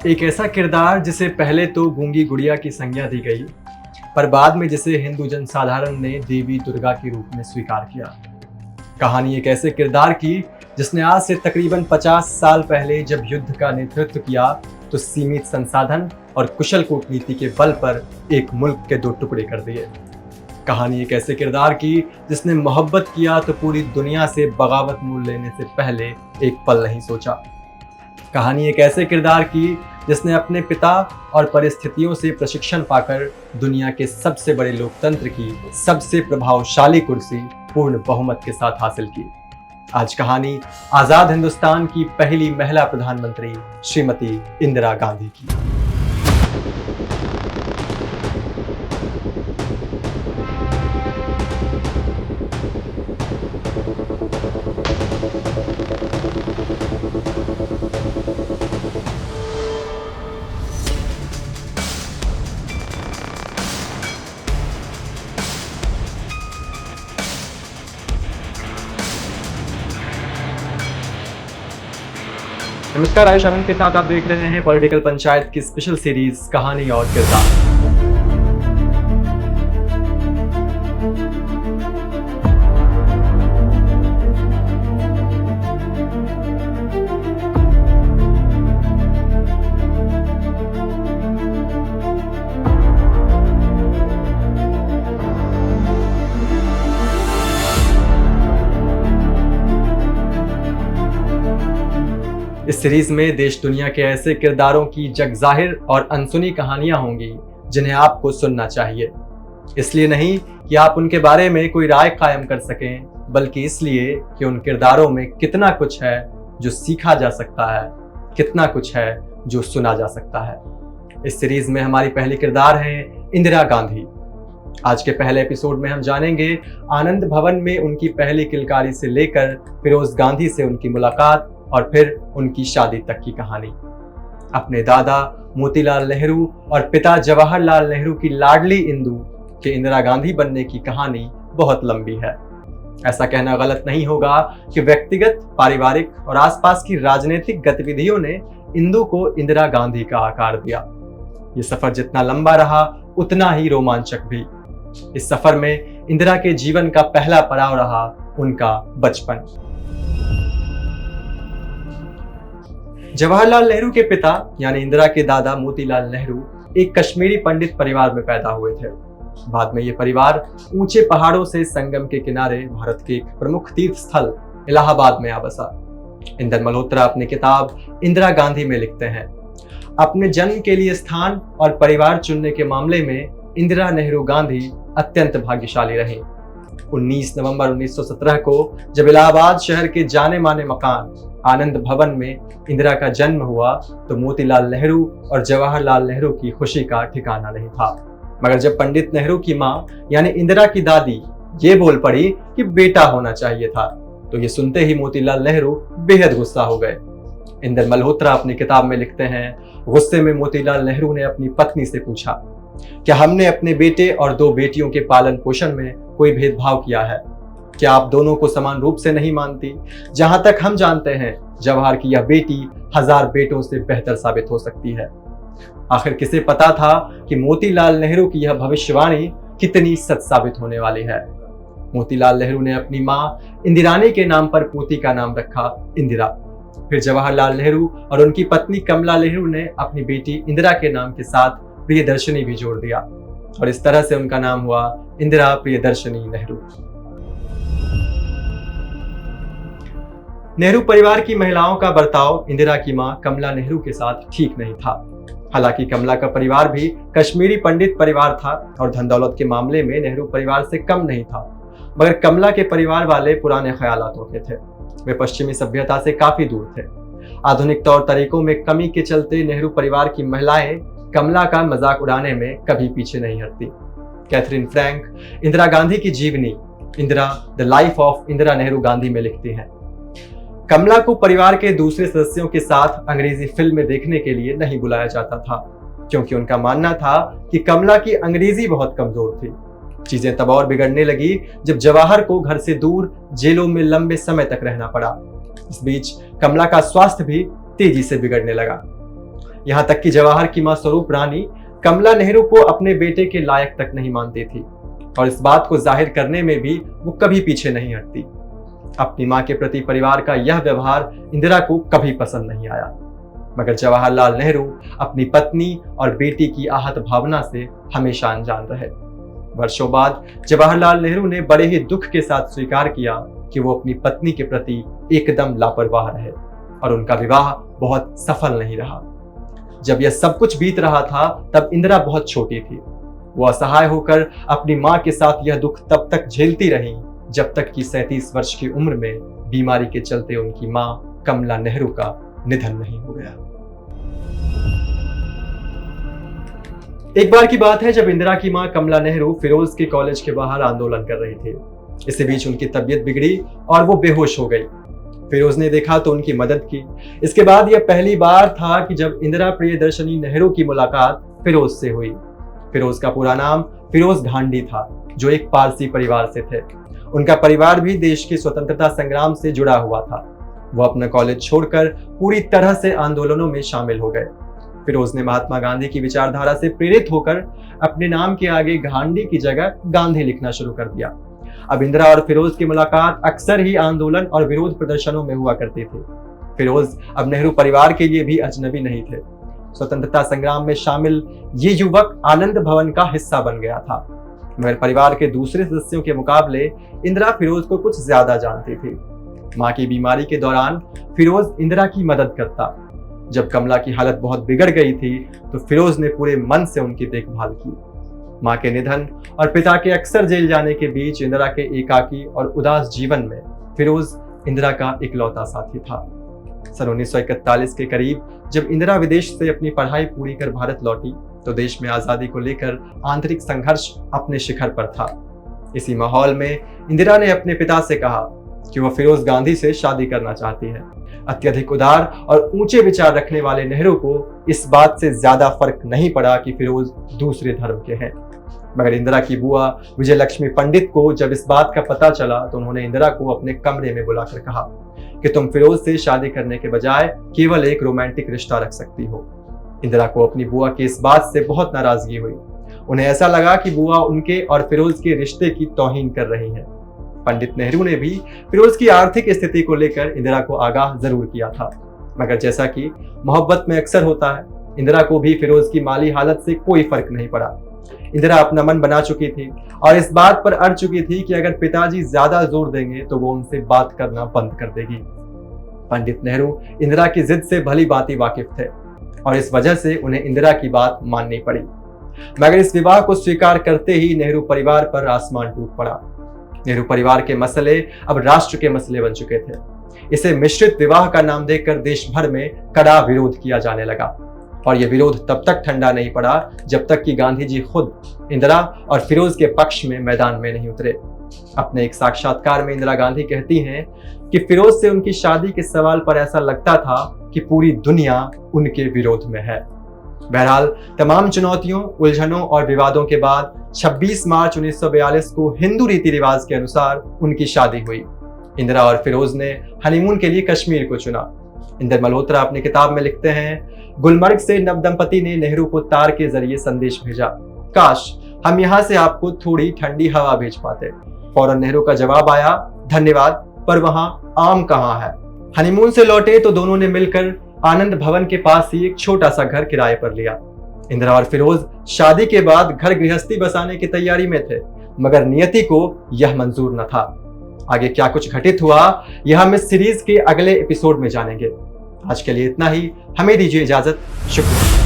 एक ऐसा किरदार जिसे पहले तो गूंगी गुड़िया की संज्ञा दी गई, पर बाद में जिसे हिंदू जनसाधारण ने देवी दुर्गा के रूप में स्वीकार किया। कहानी एक ऐसे किरदार की जिसने आज से तकरीबन 50 साल पहले जब युद्ध का नेतृत्व किया तो सीमित संसाधन और कुशल कूटनीति के बल पर एक मुल्क के 2 टुकड़े कर दिए। कहानी एक ऐसे किरदार की जिसने मोहब्बत किया तो पूरी दुनिया से बगावत मोल लेने से पहले एक पल नहीं सोचा। कहानी एक ऐसे किरदार की जिसने अपने पिता और परिस्थितियों से प्रशिक्षण पाकर दुनिया के सबसे बड़े लोकतंत्र की सबसे प्रभावशाली कुर्सी पूर्ण बहुमत के साथ हासिल की। आज कहानी आजाद हिंदुस्तान की पहली महिला प्रधानमंत्री श्रीमती इंदिरा गांधी की। नमस्कार, आयुष आनंद के साथ आप देख रहे हैं पॉलिटिकल पंचायत की स्पेशल सीरीज कहानी और किरदार। इस सीरीज में देश दुनिया के ऐसे किरदारों की जगजाहिर और अनसुनी कहानियां होंगी जिन्हें आपको सुनना चाहिए। इसलिए नहीं कि आप उनके बारे में कोई राय कायम कर सकें, बल्कि इसलिए कि उन किरदारों में कितना कुछ है जो सीखा जा सकता है, कितना कुछ है जो सुना जा सकता है। इस सीरीज में हमारी पहली किरदार है इंदिरा गांधी। आज के पहले एपिसोड में हम जानेंगे आनंद भवन में उनकी पहली किलकारी से लेकर फिरोज गांधी से उनकी मुलाकात और फिर उनकी शादी तक की कहानी। अपने दादा मोतीलाल नेहरू और पिता जवाहरलाल नेहरू की लाडली इंदु के इंदिरा गांधी बनने की कहानी बहुत लंबी है। ऐसा कहना गलत नहीं होगा कि व्यक्तिगत, पारिवारिक और आसपास की राजनीतिक गतिविधियों ने इंदु को इंदिरा गांधी का आकार दिया। ये सफर जितना लंबा रहा उतना ही रोमांचक भी। इस सफर में इंदिरा के जीवन का पहला पड़ाव रहा उनका बचपन। जवाहरलाल नेहरू के पिता यानी इंदिरा के दादा मोतीलाल नेहरू एक कश्मीरी पंडित परिवार में पैदा हुए थे। बाद में ये परिवार ऊंचे पहाड़ों से संगम के किनारे भारत के एक प्रमुख तीर्थ स्थल इलाहाबाद में आ बसा। इंदर मल्होत्रा अपनी किताब इंदिरा गांधी में लिखते हैं, अपने जन्म के लिए स्थान और परिवार चुनने के मामले में इंदिरा नेहरू गांधी अत्यंत भाग्यशाली रही। 19 नवंबर 1917 को जब इलाहाबाद शहर के जाने माने मकान आनंद भवन में इंदिरा का जन्म हुआ तो मोतीलाल नेहरू और जवाहरलाल नेहरू की खुशी का ठिकाना नहीं था। मगर जब पंडित नेहरू की मां यानी इंदिरा की दादी ये बोल पड़ी कि बेटा होना चाहिए था, तो ये सुनते ही मोतीलाल नेहरू बेहद गुस्सा हो गए। इंदर मल्होत्रा अपनी किताब में लिखते हैं, गुस्से में मोतीलाल नेहरू ने अपनी पत्नी से पूछा, क्या हमने अपने बेटे और 2 बेटियों के पालन पोषण में कोई भेदभाव किया है? क्या आप दोनों को समान रूप से नहीं मानती? जहां तक हम जानते हैं जवाहर की यह बेटी 1000 बेटों से बेहतर साबित हो सकती है। आखिर किसे पता था कि मोतीलाल नेहरू की यह भविष्यवाणी कितनी सच साबित होने वाली है। मोतीलाल नेहरू ने अपनी मां इंदिरानी के नाम पर पोती का नाम रखा इंदिरा। फिर जवाहरलाल नेहरू और उनकी पत्नी कमला नेहरू ने अपनी बेटी इंदिरा के नाम के साथ प्रियदर्शनी भी जोड़ दिया और इस तरह से उनका नाम हुआ इंदिरा प्रियदर्शनी नेहरू। नेहरू परिवार की महिलाओं का बर्ताव इंदिरा की मां कमला नेहरू के साथ ठीक नहीं था। हालांकि कमला का परिवार भी कश्मीरी पंडित परिवार था और धन दौलत के मामले में नेहरू परिवार से कम नहीं था, मगर कमला के परिवार वाले पुराने ख्यालातों के थे। वे पश्चिमी सभ्यता से काफी दूर थे। आधुनिक तौर तरीकों में कमी के चलते नेहरू परिवार की महिलाएं कमला का मजाक उड़ाने में कभी पीछे नहीं हटती। कैथरीन फ्रैंक इंदिरा गांधी की जीवनी Indira the life of Indira Nehru Gandhi में लिखती हैं, कमला को परिवार के दूसरे सदस्यों के साथ अंग्रेजी फिल्म में देखने के लिए नहीं बुलाया जाता था, क्योंकि उनका मानना था कि कमला की अंग्रेजी बहुत कमजोर थी। चीजें तब और बिगड़ने लगी जब जवाहर को घर से दूर जेलों में लंबे समय तक रहना पड़ा। इस बीच कमला का स्वास्थ्य भी तेजी से बिगड़ने लगा। यहाँ तक कि जवाहर की मां स्वरूप रानी कमला नेहरू को अपने बेटे के लायक तक नहीं मानती थी और इस बात को जाहिर करने में भी वो कभी पीछे नहीं हटती। अपनी मां के प्रति परिवार का यह व्यवहार इंदिरा को कभी पसंद नहीं आया, मगर जवाहरलाल नेहरू अपनी पत्नी और बेटी की आहत भावना से हमेशा अनजान रहे। वर्षों बाद जवाहरलाल नेहरू ने बड़े ही दुख के साथ स्वीकार किया कि वो अपनी पत्नी के प्रति एकदम लापरवाह रहे और उनका विवाह बहुत सफल नहीं रहा। जब यह सब कुछ बीत रहा था तब इंदिरा बहुत छोटी थी। वो असहाय होकर अपनी मां के साथ यह दुख तब तक झेलती रही जब तक कि 37 वर्ष की उम्र में बीमारी के चलते उनकी मां कमला नेहरू का निधन नहीं हो गया। एक बार की बात है जब इंदिरा की मां कमला नेहरू फिरोज के कॉलेज के बाहर आंदोलन कर रही थी। इसी बीच उनकी तबीयत बिगड़ी और वो बेहोश हो गई। फिरोज ने देखा तो उनकी मदद की। इसके बाद यह पहली बार था कि जब इंदिरा प्रियदर्शनी नेहरू की मुलाकात फिरोज से हुई। फिरोज का पूरा नाम फिरोज ढांडी था, जो एक पारसी परिवार से थे। उनका परिवार भी देश के स्वतंत्रता संग्राम से जुड़ा हुआ था। वो अपना कॉलेज छोड़कर पूरी तरह से आंदोलनों में शामिल हो गए। फिरोज ने महात्मा गांधी की विचारधारा से प्रेरित होकर अपने नाम के आगे गांधी की जगह गांधी लिखना शुरू कर दिया। अब इंदिरा और फिरोज की मुलाकात अक्सर ही आंदोलन और विरोध प्रदर्शनों में हुआ करती थी। फिरोज अब नेहरू परिवार के लिए भी अजनबी नहीं थे। स्वतंत्रता संग्राम में शामिल ये युवक आनंद भवन का हिस्सा बन गया था, मगर परिवार के दूसरे सदस्यों के मुकाबले इंदिरा फिरोज को कुछ ज्यादा जानती थी। मां की बीमारी के दौरान फिरोज इंदिरा की मदद करता। जब कमला की हालत बहुत बिगड़ गई थी तो फिरोज ने पूरे मन से उनकी देखभाल की। मां के निधन और पिता के अक्सर जेल जाने के बीच इंदिरा के एकाकी और उदास जीवन में फिरोज इंदिरा का इकलौता साथी था। सन 1941 के करीब जब इंदिरा विदेश से अपनी पढ़ाई पूरी कर भारत लौटी तो देश में आजादी को लेकर आंतरिक संघर्ष अपने शिखर पर था। इसी माहौल में इंदिरा ने अपने पिता से कहा कि वह फिरोज गांधी से शादी करना चाहती है। अत्यधिक उदार और ऊंचे विचार रखने वाले नेहरू को इस बात से ज्यादा फर्क नहीं पड़ा कि फिरोज दूसरे धर्म के हैं, मगर इंदिरा की बुआ विजयलक्ष्मी पंडित को जब इस बात का पता चला तो उन्होंने इंदिरा को अपने कमरे में बुलाकर कहा कि तुम फिरोज से शादी करने के बजाय केवल एक रोमांटिक रिश्ता रख सकती हो। इंदिरा को अपनी बुआ की इस बात से बहुत नाराजगी हुई। उन्हें ऐसा लगा कि बुआ उनके और फिरोज के रिश्ते की तौहीन कर रही है। पंडित नेहरू ने भी फिरोज की आर्थिक स्थिति को लेकर इंदिरा को आगाह जरूर किया था, मगर जैसा कि मोहब्बत में अक्सर होता है, इंदिरा को भी फिरोज की माली हालत से कोई फर्क नहीं पड़ा। इंदिरा अपना मन बना चुकी थी और इस बात पर अड़ चुकी थी कि अगर पिताजी ज्यादा जोर देंगे तो वो उनसे बात करना बंद कर देगी। पंडित नेहरू इंदिरा की जिद से भली भांति वाकिफ थे और इस वजह से उन्हें इंदिरा की बात माननी पड़ी, मगर इस विवाह को स्वीकार करते ही नेहरू परिवार पर आसमान टूट पड़ा। नेहरू परिवार के मसले अब राष्ट्र के मसले बन चुके थे। इसे मिश्रित विवाह का नाम देकर देश भर में कड़ा विरोध किया जाने लगा और यह विरोध तब तक ठंडा नहीं पड़ा जब तक कि गांधी जी खुद इंदिरा और फिरोज के पक्ष में मैदान में नहीं उतरे। अपने एक साक्षात्कार में इंदिरा गांधी कहती हैं कि फिरोज से उनकी शादी के सवाल पर ऐसा लगता था कि पूरी दुनिया उनके विरोध में है। बहरहाल तमाम चुनौतियों, उलझनों और विवादों के बाद 26 मार्च 1942 को हिंदू रीति रिवाज के अनुसार उनकी शादी हुई। इंदिरा और फिरोज ने हनीमून के लिए कश्मीर को चुना। इंदर मल्होत्रा अपनी किताब में लिखते हैं, गुलमर्ग से नवदंपति ने नेहरू को तार के जरिए संदेश भेजा, काश हम यहाँ से आपको थोड़ी ठंडी हवा भेज पाते। फौरन नेहरू का जवाब आया, धन्यवाद, पर वहां आम कहाँ है। हनीमून से लौटे तो दोनों ने मिलकर आनंद भवन के पास ही एक छोटा सा घर किराए पर लिया। इंदिरा और फिरोज शादी के बाद घर गृहस्थी बसाने की तैयारी में थे, मगर नियति को यह मंजूर न था। आगे क्या कुछ घटित हुआ यह हम इस सीरीज के अगले एपिसोड में जानेंगे। आज के लिए इतना ही, हमें दीजिए इजाजत, शुक्रिया।